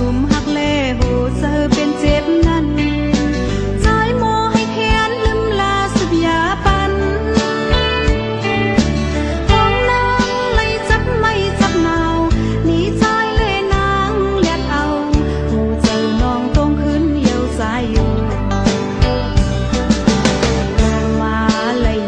ซุ่มหักเล่โหเจอเป็นเจ็บนั้นใจโมให้แค้นลืมลาสุบยาปันห้องนางเลยจับไม่จับเนาหนีใจเล่นางเลียดเอาโหเจอน้องตรงขึ้นเยี่ยวใจอยู่มาเลย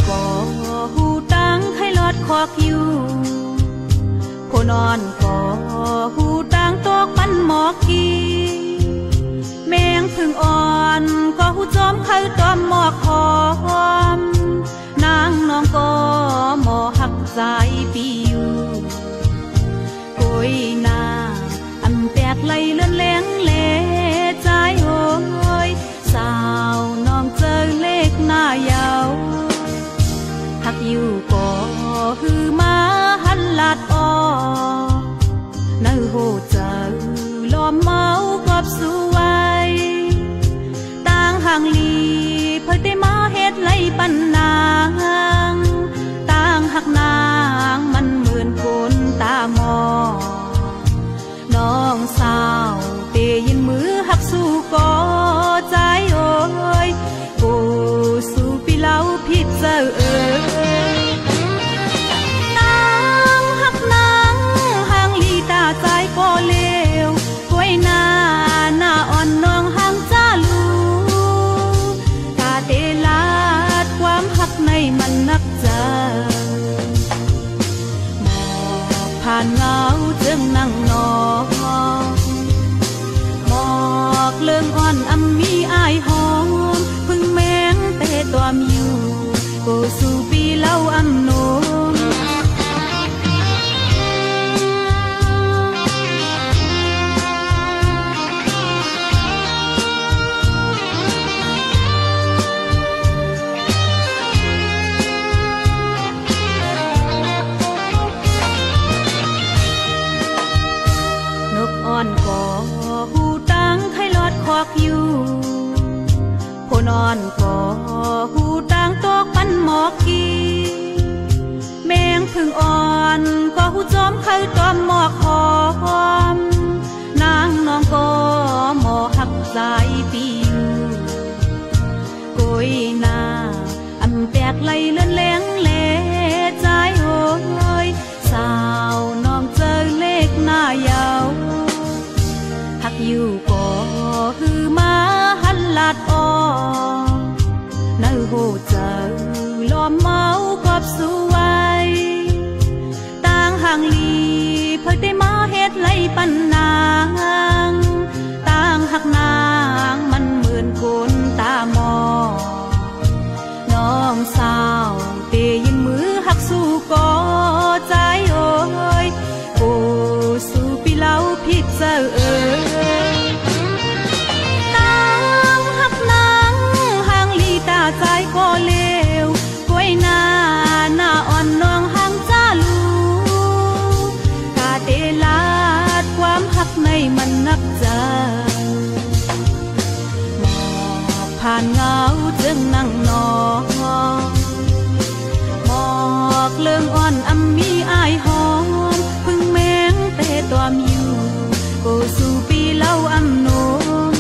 ก่อหูตั้งให้ลอดคอกอยู่คนนอนก่อหูตั้งตกปันหมอกกีแมงพึ่งอ่อนก็หูจอมเขาตอมหมอกหอมนางน้องก็หมอหักใจปีอยู่กุยนาอันแตกไหลเลื่อนแหลงเละใจโอยสาวน้องเจอเล็กหน้ายาวหักอยู่ก็ฮือมาหันลาดออเนื้อโหเจอลอมเมากับสวยต่างห่างลีเพื่อได้มาเฮ็ดไล่ปันนางต่างหักนางมันเหมือนคนตามองน้องสาวเตยินมือหักสู้ก็ใจโอ้ยโอ้สู้ปีเล่าผิดเจอนางหักนางห่างลีตาใจก็เลวกล้วยหน้าอ่อนน้อง อนก่อหูตังไข่ลอดคอกอยู่คนอ่อนก่อหูตังตกปันหมอกกีแมงพึ่งอ่อนก็หูจอมไข่ตอมหมอกหอมนางน้องก็หมอหักใจปีอยู่กุยนาอำแตกไหลเลื่อนแหลงเละใจโอ้ยสาวน้องเจอเลขหน้ายาวหักอยู่ก็ฮือมาหันลาดออกในหูเจอล้อมเมากอบสู้ไว้ต่างห่างลีเพิ่งได้มาเฮ็ดไล่ปันนางต่างหักนางมันเหมือนคนตามองน้องสาวเตยินมือหักสู้ก่อใจโอ้ยโอ้สู้ปีเล่าพิกเจอต่างหักนางห่างลีตาใจก็เลวกล้วยหน้าอ่อนน้องห่างจ้าลูกาเตลาดความหักในมันนักใจหมอกผ่านเงาจึงนั่งนอนหมอกเลื่องอ่อนอำมีอายหอมพึ่งแมงเตะตัวมอยู่ก็สู่ปีเล่าอำนม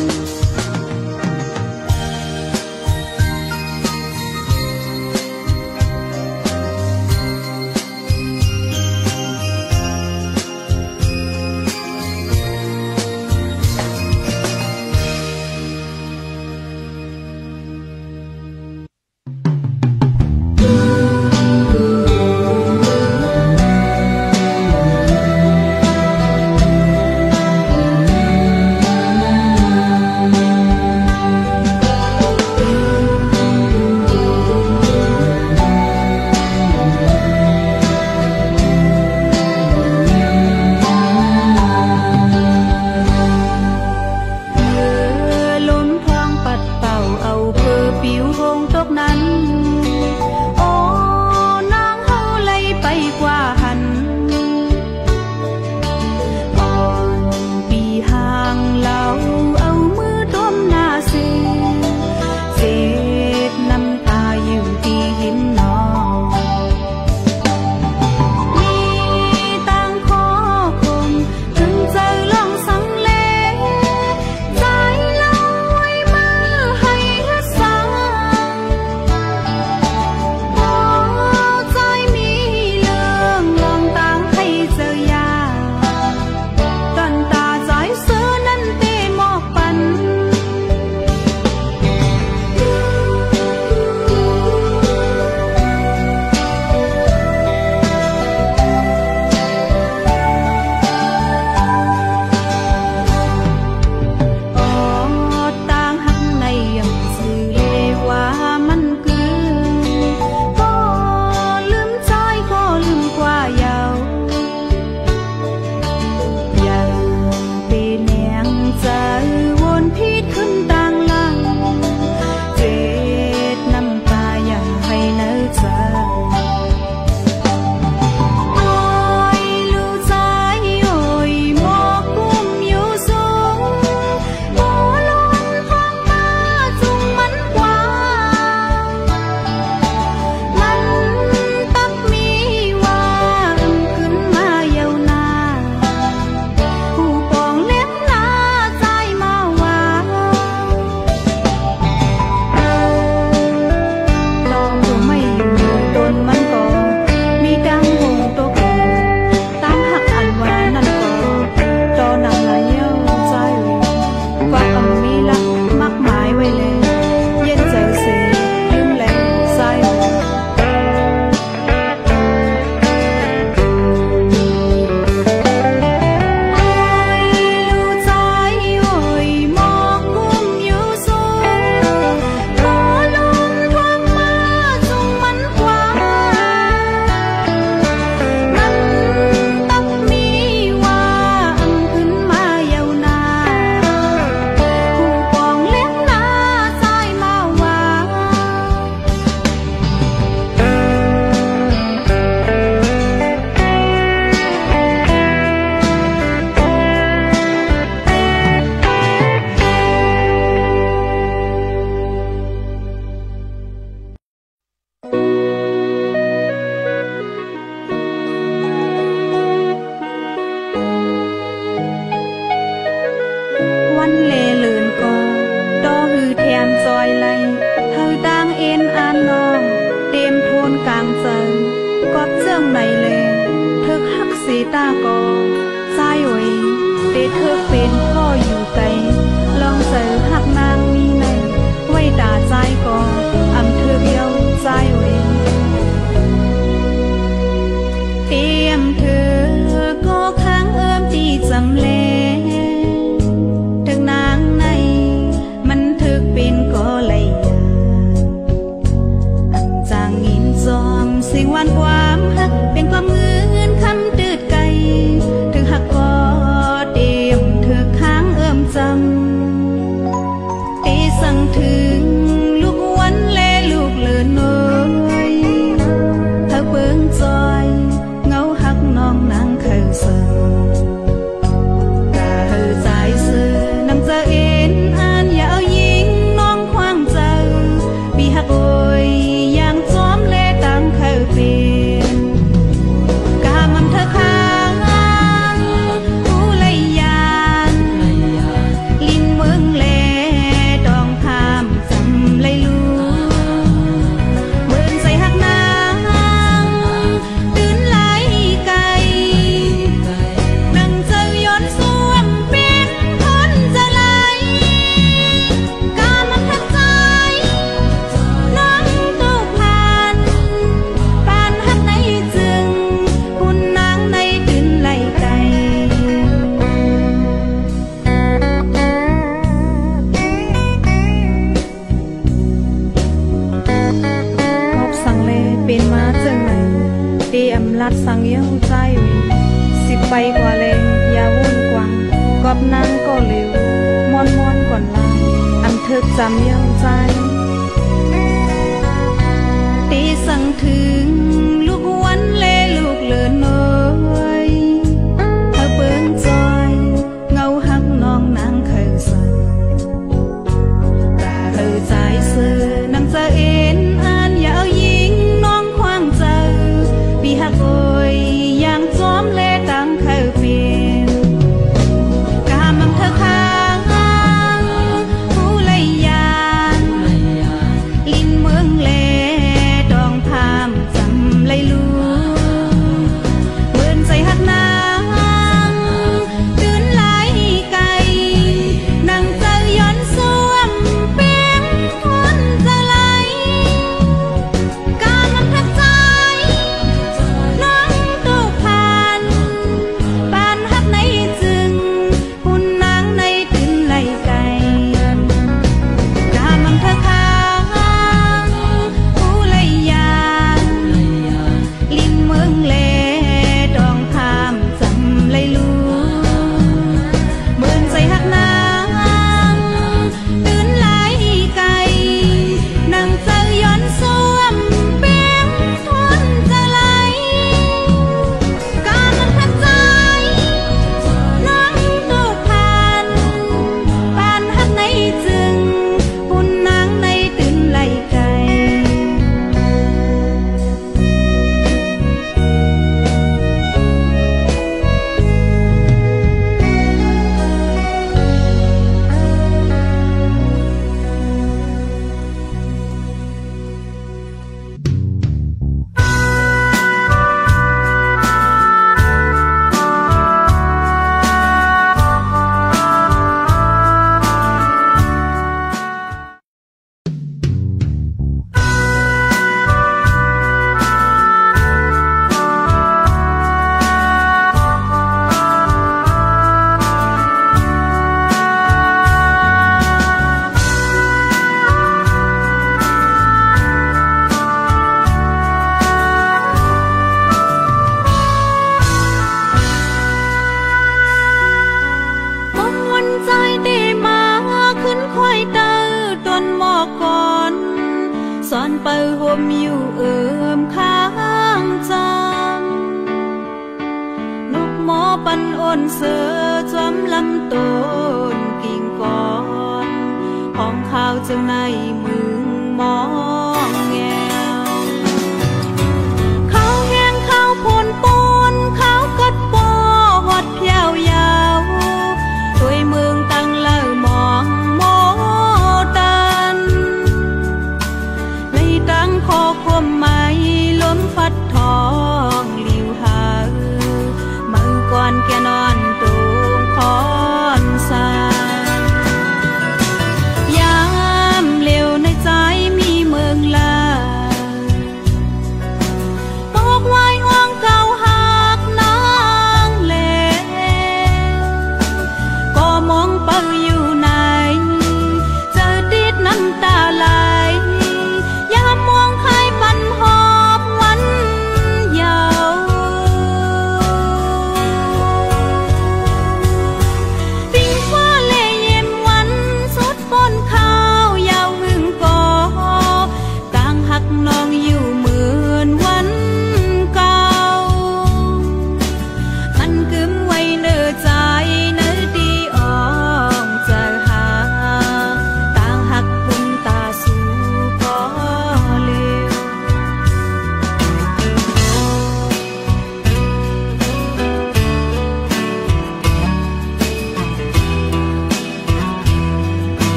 รื่องไหนเลยเธอฮักสีตาก็ใจไว้เตเธอเป็นพ่ออยู่ไกลลองเจอหักนางมีในไว้ตาใจก็อำเธอเดียวใจไว้เตรียมเธอก็ค้างเอิมที่จำเลถึงนางในมันถึกเป็นก็เลยจางงินจอมสิ่งหวานความฮักเป็นความเงินคำตืดไกลถึงหักก็เตรียมเธอค้างเอิมจำตีสั่งถึงลูกวันและลูกเลือนน้อยเธอเบิ่งจอยเงาหักน้องนางเคยสั่งกะเธอใจซื้อนำจะเอ็นอ่านอย่าเอายิงน้องควางเจอปีหักโอยอย่างจอมและตั้งเคยเป็นกะมันเธอค้างผู้เลยยานลิ้นเมืองแลดองทามจำเลยลูเบิ่นใส่หักนางตื่นไหลไกลนั่งเจอย้อนสวมเป็นคนจะไหลกามันทักใจน้องตู้ผ่านปานหักในจึงหุ่นนางในตื่นไหลไกลขอบสั่งเลเป็นมาจังไหนเตรียมลัดสั่งเย้าใจไว้สิไปกว่าเลอย่าวุ่นกวังกอบนางก็เร็วมอนก่อนลาอันเถิกจำเย้าใจตีสั่งถึงลูกวันและลูกเลือนน้อยเธอเบิ่งจอยเงาหักน้องนางเคยสั่งกะเธอใจซื้อนางจะเอ็นอ่านอย่าเอายิงน้องควางเจอปีหักโอยอย่างจอมและตั้งเคยเป็นกะมันเธอค้างผู้เลยยานลิ้นเมืองแลดองพามจำเลยลูเบิ่นใส่หักนางตื่นไหลไกลนั่งเจอย้อนสวมเป็นคนจะไหลกามันทักใจน้องตู้ผ่านปานหักในจึงหุ่นนางในตื่นไหลไกลกามันเธอค้างผู้เลยยานลิ้นเมืองแลดองพามจำเลยลูเบิ่นใส่หักนางตื่นไหลไกลนั่งเจอย้อนสวมเป็นคนจะไหลกามันทักใจน้องตู้ผ่านปานหักในจึงหุ่นนางในตื่นไหลไกล สอนเปิดห่มอยู่เอิมข้างจำนกหมอปันอ่อนเสือจำลำต้นกิ่งก่อนของข้าวจึงในมึงมองแงวข้าวแห้งข้าวโพนปนข้าวกัดปอหอดเพียวยาวช่วยเมืองตั้งเล่ามองโมตันเลยตั้งคอคมไม้ล้มฟัดทอง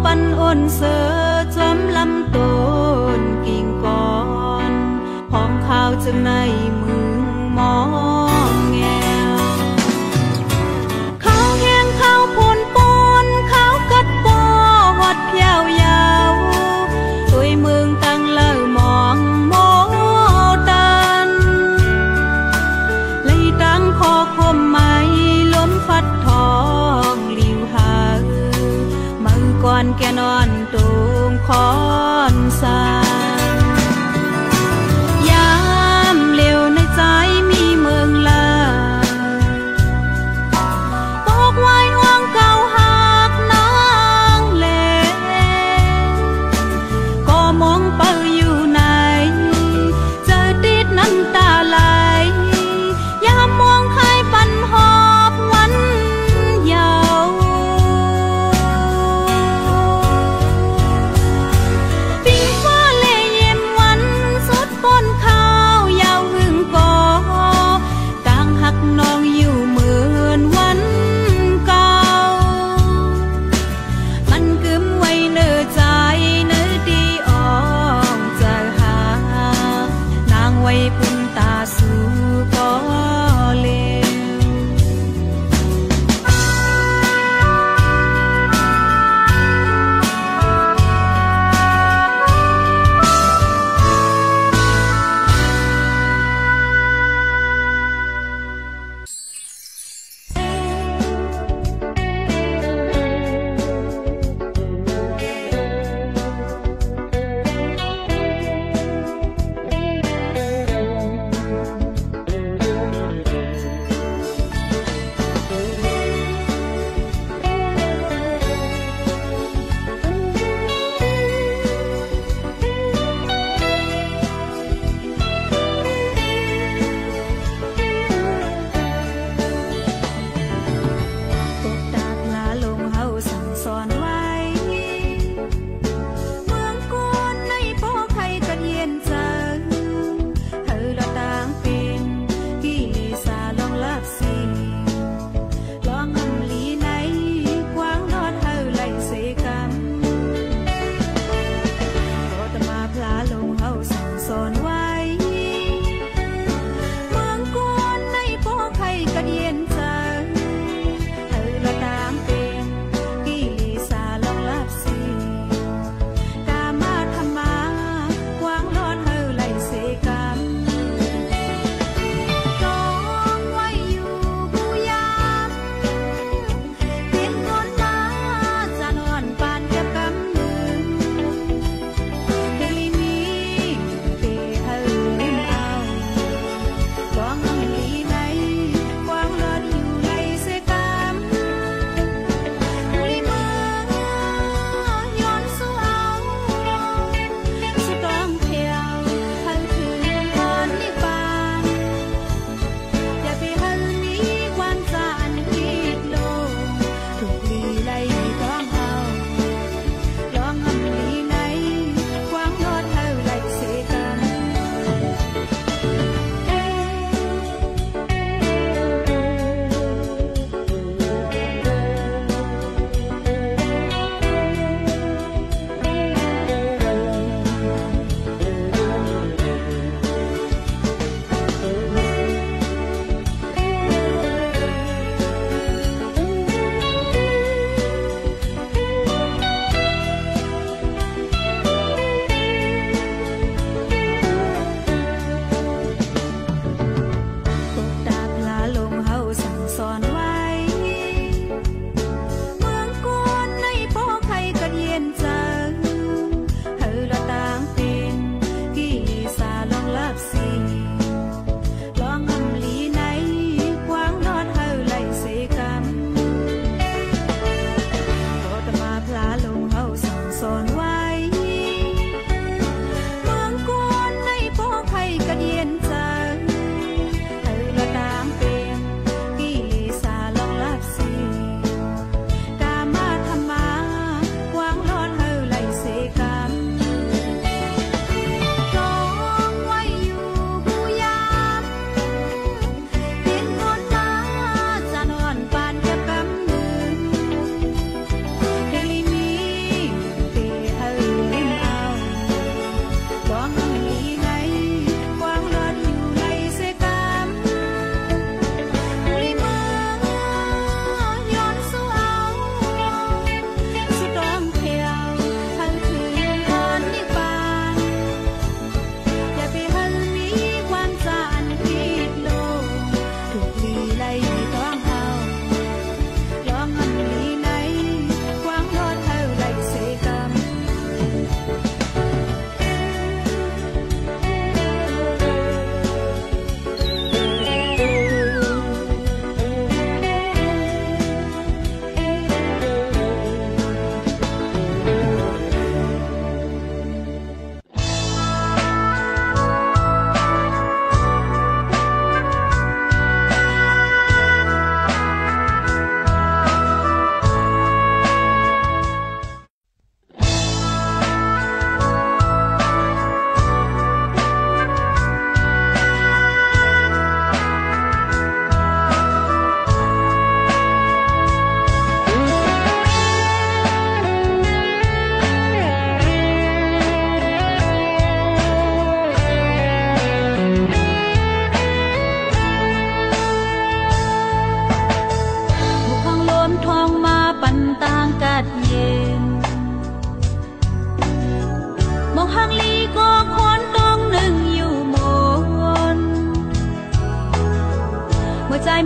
ปันอ่อนเสือจำลำต้นกิ่งก่อนห้องข้าวจึงในมึงมองแงวข้าวแห้งข้าวพูนปนข้าวกัดปอหอดเพียวยาวตัวเมืองตั้งเล่ามองโมตันเลยตั้งคอคมไม้ล้มฟัดทองหลิวหามือก่อนแกนอนตูงคอนสายามเร็วในใจมีเมืองลาตกไว้ห่วงเก่าหักนางแลก็มองเป้าอยู่ไหนเจอติดน้ำตาไหลยามมองใครปันหอบวันยาวปิงฟ้าเลย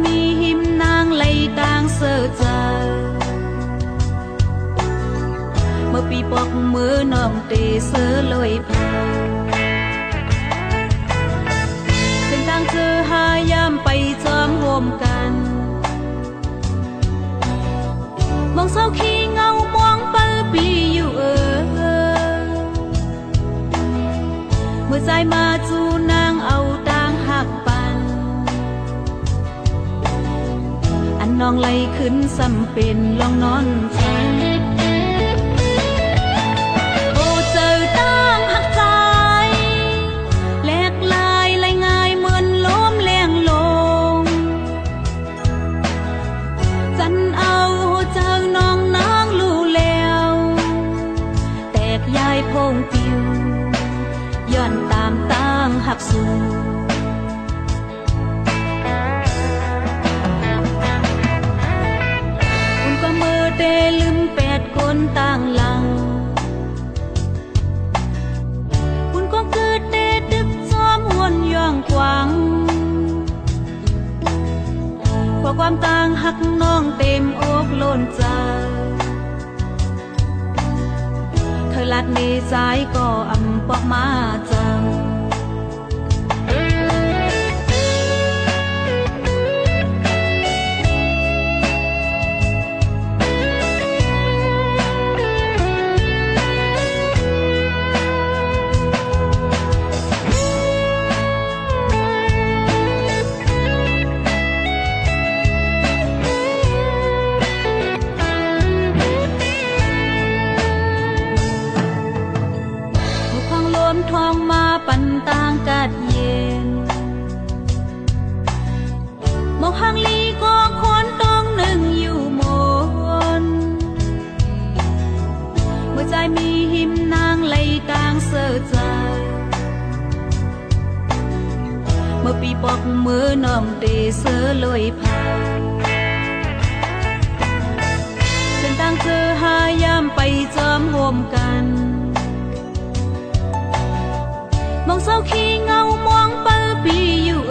มีหิมนางไหลต่างเสือใจเมื่อปีปอกมือน้องเตเสือลอยเผาเส้นทางเธอหายามไปจอมโฮมกันมองเศร้าขี้เงามองเปิลปีอยู่เมื่อใจมาจูนางเอาต่างหักปันอันน้องไหลขึ้นสำเป็นลองนอนฟังโอ้เจอต่างหักใจแหลกลายไหลง่ายเหมือนล้มแรงลงจันเอาเจอน้องนางลู่แล้วแตกยายพงปิวย้อนตามต่างหักสู่คุณก็มือเตลืม8คนต่างหลังคุณก็เกิดเตดึกซ้อมหวนย่องกวางเพราะความต่างหักน้องเต็มอกล้นใจเธอลัดในสายก็อำปอกมาจังทองมาปันต่างกัดเย็นมองหางลีก็คนต้องหนึ่งอยู่หมนเมื่อใจมีหิมนางไหลต่างเสือใจเมื่อปีปอกมือน้องเตเสือลอยเผาเส้นทางเธอหายามไปจอมโฮมกันมองเศร้าขี้เงามองเปิลปีอยู่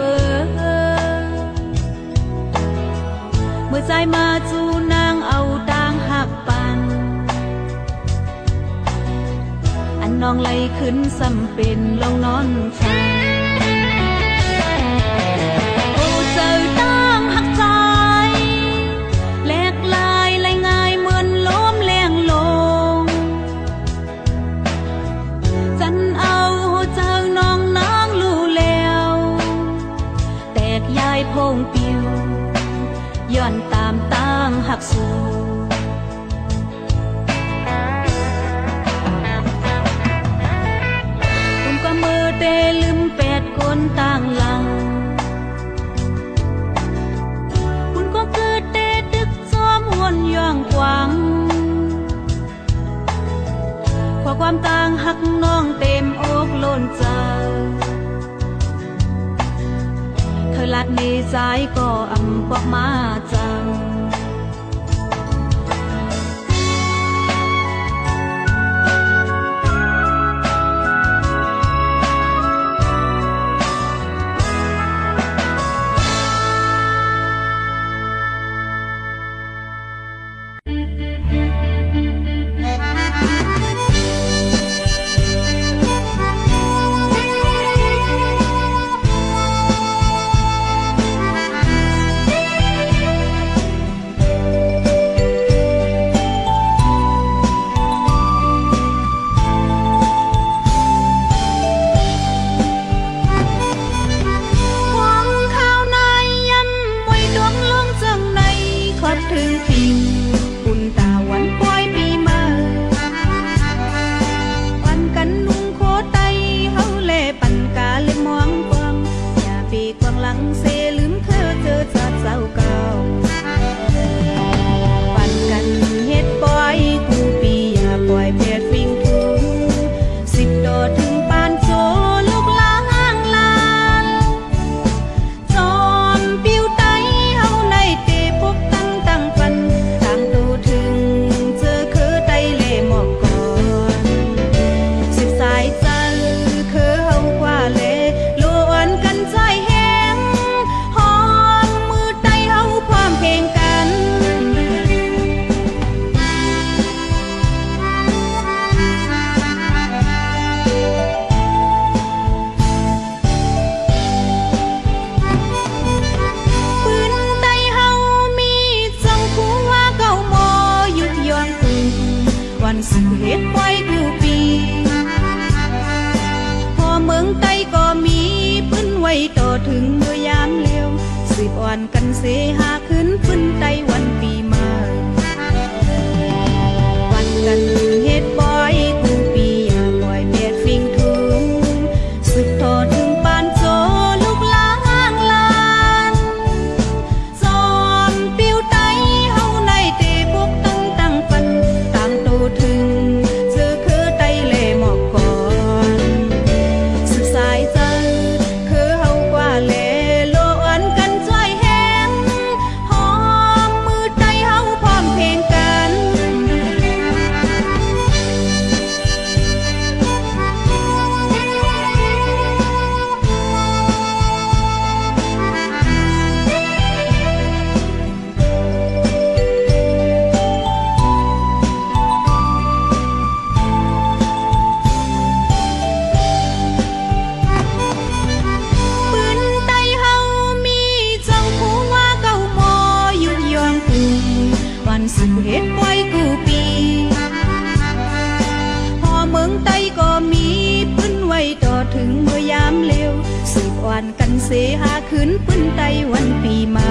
เมื่อใจมาจูนางเอาต่างหักปันอันน้องไหลขึ้นสำเป็นลองนอนฟังโอ้เจอต่างหักใจแหลกลายไหลง่ายเหมือนล้มแรงลงจันเอาเจอน้องนางลู่แล้วแตกยายพงปิวย้อนตามต่างหักสู่คุณก็มือเตลืม8คนต่างหลังคุณก็เกิดเตดึกซ้อมหวนย่องกวางเพราะความต่างหักน้องเต็มอกล้นใจเธอลัดในสายก็อำปอกมาจัง กเฮ็ดไว้กูปีพอเมืองใต้ก็มีพื้นไว้ต่อถึงเมื่อยามเลี้ยวสิบวันกันเสหาขึ้นพื้นใต้วันปีมาวันกันเฮ็ดบ่อยกูปีอย่าปล่อยเปียดฟิงทุงสุดทอถึงปานโจลูกล้างลานซ้อมปิ้วไตเฮาในเตพวกตั้งปันต่างโตถึงเจอคือไตเล่หมอกก่อนสุดสายใจคือเฮากว่าแลโลอันกันจ้อยแห้งหอมมือไตเฮาพร้อมเพลงกันปืนไตเฮามีจังผู้ว่าเก่าหมอยุยองกูวันสุดเฮ็ดไว้กูปีพอเมืองไต้ก็มีปืนไว้ต่อถึงเมื่อยามเร็วสิบวันกันเสหาขึ้นปืนไต้วันปีมา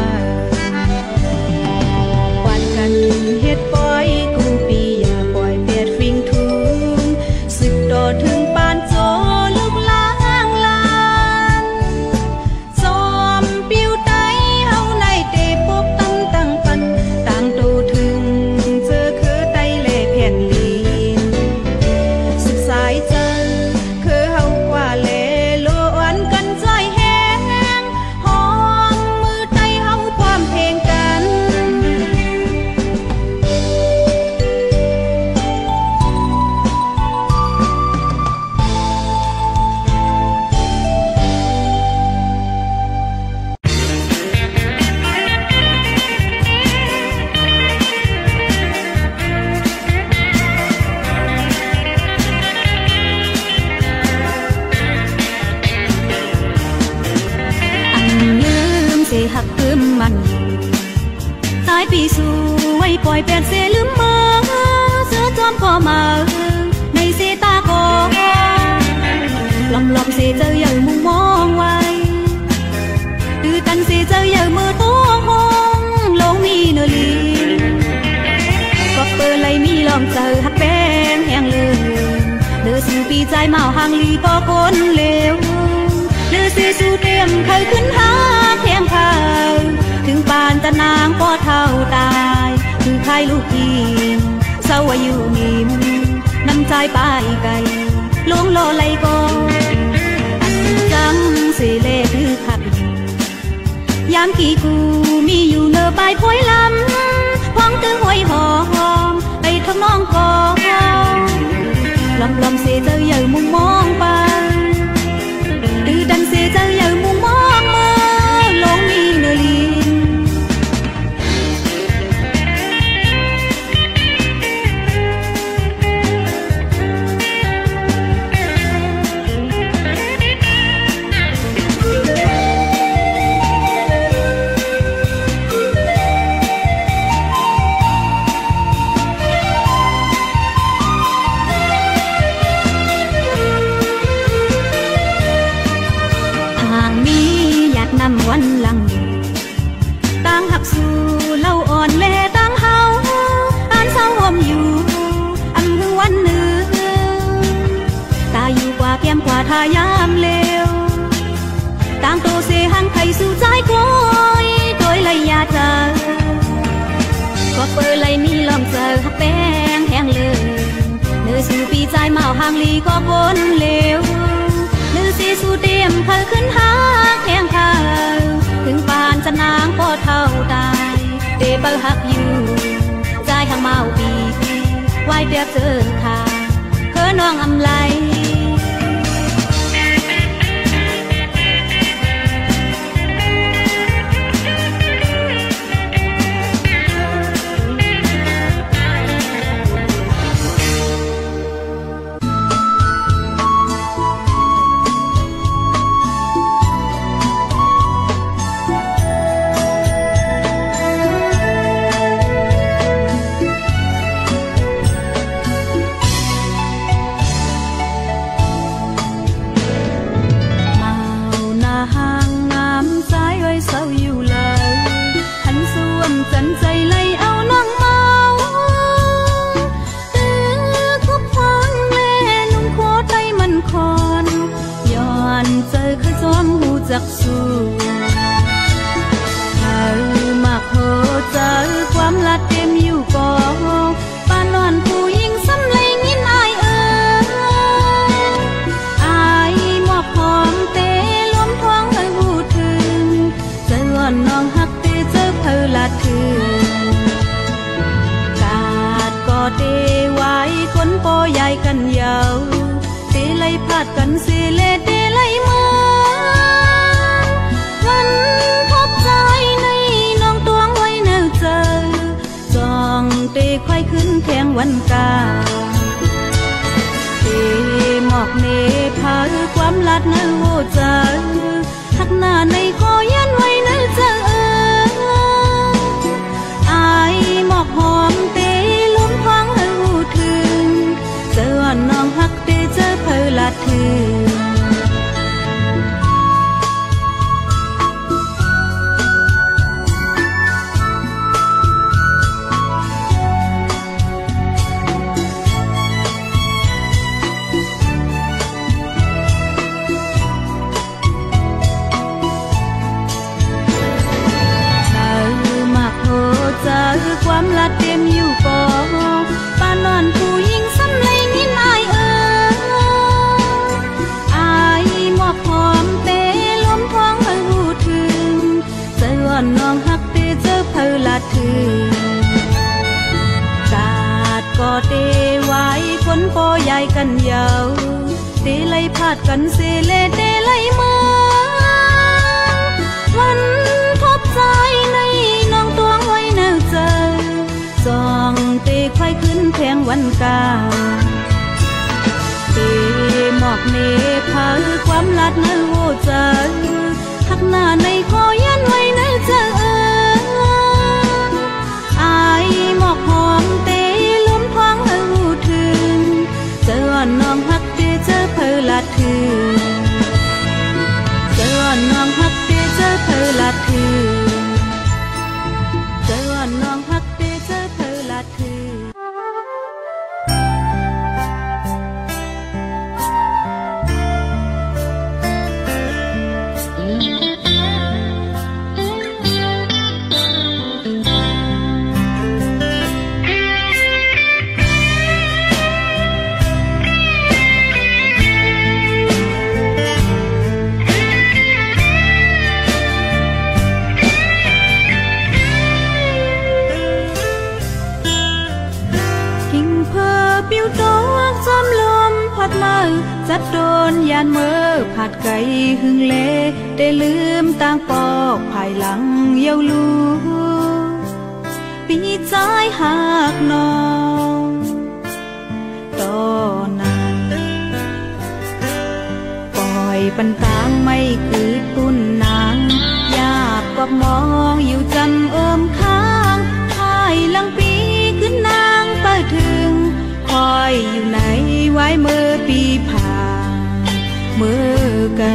วันกันเฮ็ดปล่อยกูปีอย่าปล่อยเปียดฟิงทุงสิบต่อถึงปานโจลูกล้างลานซ้อมปิ้วไตเฮาในเตปกตั้งปันต่างโตถึงเจอคือไตเล่แผ่นลีนสุดสายใจคือเฮากว่าแลโลอันกันจ้อยแห้งหอมมือไตเฮาพร้อมเพลงกัน หักคืมมันตายปีสู่ไว้ปล่อยแปดเสลืมมาเสือจอมก็มาในเสตาก็ลอมเสเจอใหญ่มุงมองไว้ดื้อกันเสเจอใหญ่มือโต้ห้องลงมีเนลีก็เปิดเลยมีลองเจอหักแป้งแห้งเลยเลือสู่ปีใจเมาห่างลีก็คนเลวเลือสีสู่เตรียมเคยขึ้นหาเพียงพาถึงปานตะนางก็เท่าตายคือใครลูกทีมเศร้าว่าอยู่นิ่มน้ำใจป้ายไก่ลวงโลไหลก็อันจังเสเลคือขัดยามกี่กูมีอยู่เนอปลายพ้อยลำพ้องตื้อหวยหอมไปทางน้องก็ลำเสเจอใหญ่มุงมองไปดื้อดันเสเจอใหญ่มุงมองมาลงมีเนลีวันหลังตั้งหักสู่เล่าอ่อนแลตั้งเฮาอ่านเศร้าห่วมอยู่อันถึงวันหนึ่งตาอยู่กว่าแก้มกว่าทายามเลวตั้งโตเสหังไข่สู่ใจกลอยโดยเลยยาเธอก็เปิดเลยมีลอมเจอหักแป้งแห้งเลยเนื้อสู่ปีใจเมาห่างลีก็คนเลวเนื้อสีสู่เตรียมเคยขึ้นหาแห้งข่าวถึงปานจะนางก็เท่าตายเตเปิลหักอยู่ใจห่างเมาปีไว้เดียบเจอค่ะเพื่อน้องอำไล จักสู้เธอมักโหเจอความลัดเต็มอยู่ก่อปานอนผู้หญิงซ้ำเลยงินอายอายมอบหอมเตล้มท้องให้หูถึงเจออ่อนน้องหักเตเจอเพอลัดถึงกาดก็เตไว้คนปอใหญ่กันยาวเตไลพลาดกันเสเลเตไลมาวันพบใจในน้องตวงไว้เนื้อเจอจองเตควายขึ้นแทงวันกาเตหมอกเนพาความลัดเนื้อโหเจอทักหน้าในคอยันไว้เนื้อเจออายหมอกหอมเตล้มท้องให้หูถึงเจอน้องหักเตเจอเพอลัดถึงความลัดเต็มอยู่ปอปานอนผู้หญิงซ้ำเลยงินอายอายมอบหอมเตล้มท้องให้หูถึงเจออ่อนน้องหักเตเจอเพอลัดถึงกาดก็เตไว้คนปอใหญ่กันยาวเตไลพาดกันเสเลเตไลมาวันพบใจในน้องตวงไว้เนื้อเจอจองเตควายขึ้นแทงวันกาเตหมอกเนพาความลัดเนื้อโหเจอทักหน้าในคอยันไว้เนื้อเจออายหมอกหอมเตล้มท้องให้หูถึงเจอน้องหักเตเจอเพอลัดถึงเจอน้องหักเตเจอเพอลัดถึงเจอน้องหักเตเจอเพอลัดถึงจัดโดนยานเมื่อผัดไก่หึงเละได้ลืมต่างปอกภายหลังเย้าลูปีใจหักน้องตอนนั้นปล่อยปันต่างไม่คือตุ้นนางยากกว่ามองอยู่จำค้างภายหลังปีขึ้นนางเปิดถึงคอยอยู่ไหนไว้เมื่อปีผ่านเมื่อไกล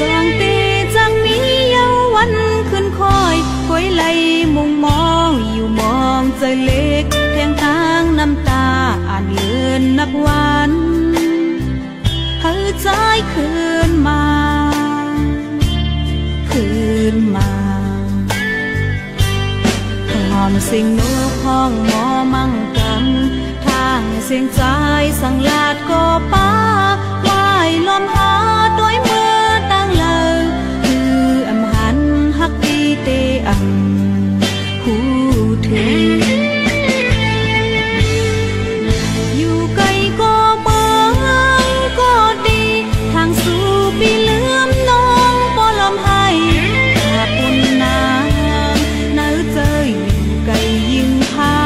จองตีจังมีเยาวันขึ้นคอยคอยไหลมุงมองอยู่มองใจเล็กแทงทางน้ำตาอ่านเลือนนับวันเธอใจคืนมาหอมสิ่งนูห้องหมอมั่งกันทางเสียงใจสั่งลาดก็ป้าไหวลมหาต้อยมือตั้งเลยคืออำหันฮักดีเตอังหูถึงอยู่ไกลก็เมืองก็ดีทางสู่ปีเลื่อมน้องปอลมให้ถ้าปุ่นน้ำน้าเจยไกลยิ่งพา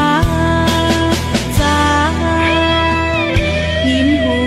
ใจหินหู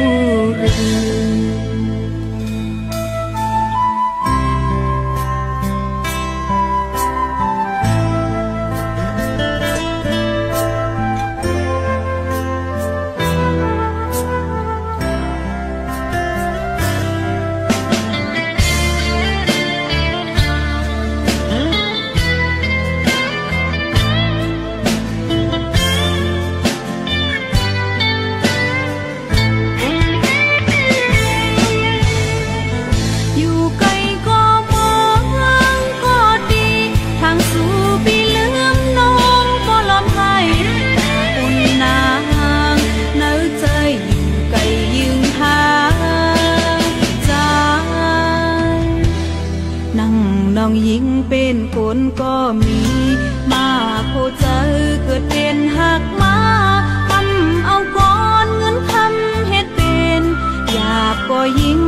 คนก็มีมาโคใจเกิดเป็นหักมาทำเอาก้อนเงินคำเฮ็ดเป็นอยากก็ยิ้ม